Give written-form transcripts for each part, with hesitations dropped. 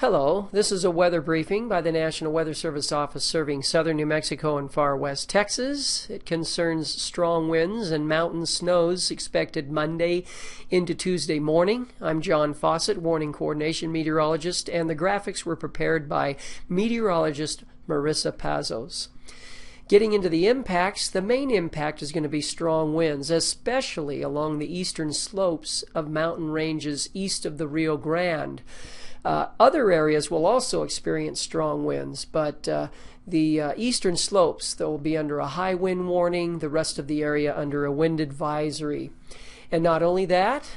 Hello, this is a weather briefing by the National Weather Service office serving southern New Mexico and far west Texas. It concerns strong winds and mountain snows expected Monday into Tuesday morning. I'm John Fawcett, Warning Coordination Meteorologist, and the graphics were prepared by meteorologist Marissa Pazos. Getting into the impacts, the main impact is going to be strong winds, especially along the eastern slopes of mountain ranges east of the Rio Grande. Other areas will also experience strong winds, but the eastern slopes, they'll be under a high wind warning, the rest of the area under a wind advisory. And not only that,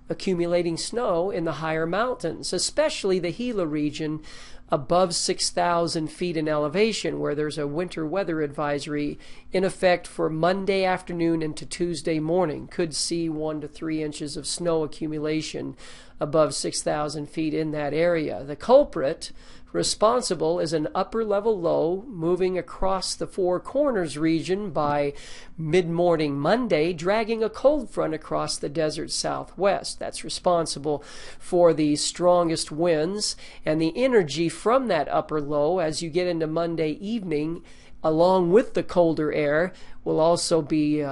accumulating snow in the higher mountains, especially the Gila region above 6,000 feet in elevation, where there's a winter weather advisory in effect for Monday afternoon into Tuesday morning. Could see 1 to 3 inches of snow accumulation above 6,000 feet in that area. The culprit responsible is an upper level low moving across the Four Corners region by mid-morning Monday, dragging a cold front across the desert southwest. That's responsible for the strongest winds, and the energy from that upper low as you get into Monday evening, along with the colder air, will also be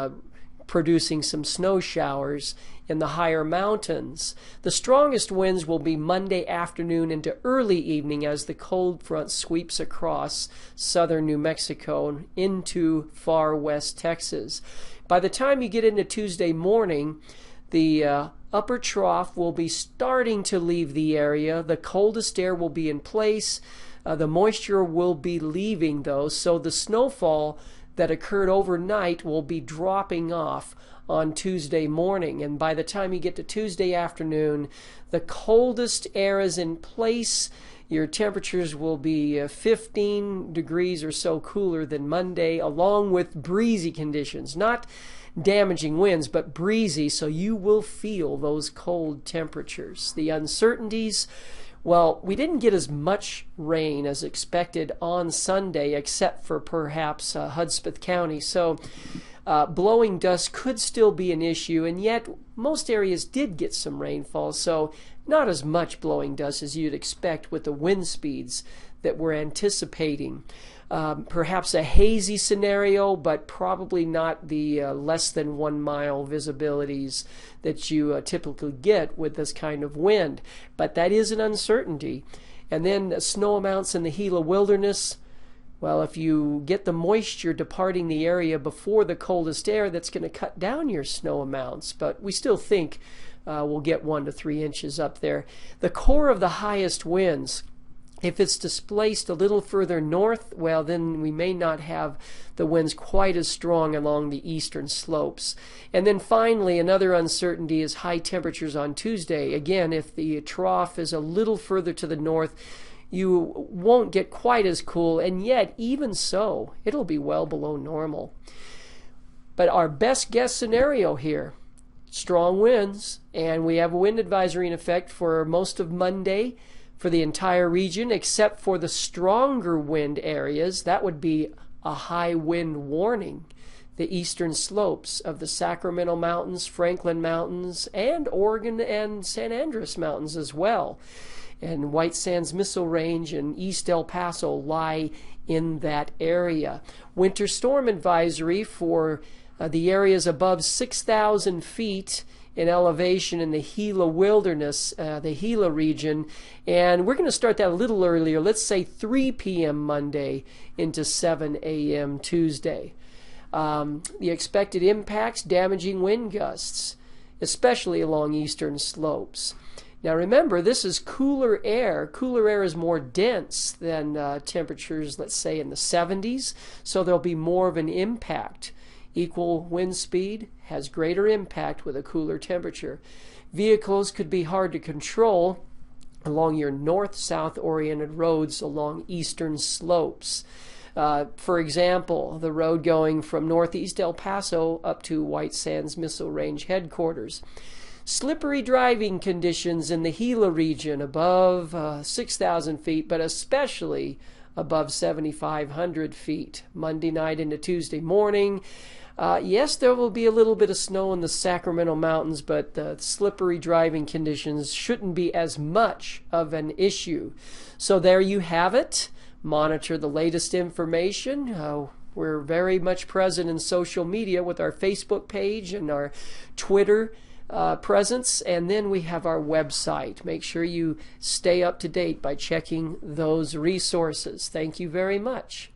producing some snow showers in the higher mountains. The strongest winds will be Monday afternoon into early evening as the cold front sweeps across southern New Mexico into far west Texas. By the time you get into Tuesday morning, the upper trough will be starting to leave the area. The coldest air will be in place. The moisture will be leaving, though, so the snowfall that occurred overnight will be dropping off on Tuesday morning. And by the time you get to Tuesday afternoon, the coldest air is in place. Your temperatures will be 15 degrees or so cooler than Monday, along with breezy conditions. Not damaging winds, but breezy, so you will feel those cold temperatures. The uncertainties, well, we didn't get as much rain as expected on Sunday, except for perhaps Hudspeth County. So blowing dust could still be an issue, and yet most areas did get some rainfall, so not as much blowing dust as you'd expect with the wind speeds that we're anticipating. Perhaps a hazy scenario, but probably not the less than 1 mile visibilities that you typically get with this kind of wind. But that is an uncertainty. And then snow amounts in the Gila wilderness. Well, if you get the moisture departing the area before the coldest air, that's going to cut down your snow amounts. But we still think we'll get 1 to 3 inches up there. The core of the highest winds, if it's displaced a little further north, well, then we may not have the winds quite as strong along the eastern slopes. And then finally, another uncertainty is high temperatures on Tuesday. Again, if the trough is a little further to the north, you won't get quite as cool, and yet, even so, it'll be well below normal. But our best guess scenario here, strong winds, and we have a wind advisory in effect for most of Monday for the entire region, except for the stronger wind areas. That would be a high wind warning. The eastern slopes of the Sacramento Mountains, Franklin Mountains, and Oregon and San Andreas Mountains as well. And White Sands Missile Range and East El Paso lie in that area. Winter storm advisory for the areas above 6,000 feet in elevation in the Gila wilderness, the Gila region. And we're going to start that a little earlier, let's say 3 p.m. Monday into 7 a.m. Tuesday. The expected impacts, damaging wind gusts, especially along eastern slopes. Now remember, this is cooler air. Cooler air is more dense than temperatures, let's say, in the 70s, so there'll be more of an impact. Equal wind speed has greater impact with a cooler temperature. Vehicles could be hard to control along your north-south oriented roads along eastern slopes. For example, the road going from northeast El Paso up to White Sands Missile Range headquarters. Slippery driving conditions in the Gila region above 6,000 feet, but especially above 7,500 feet. Monday night into Tuesday morning. Yes, there will be a little bit of snow in the Sacramento mountains, but the slippery driving conditions shouldn't be as much of an issue. So there you have it. Monitor the latest information. We're very much present in social media with our Facebook page and our Twitter presence, and then we have our website. Make sure you stay up to date by checking those resources. Thank you very much.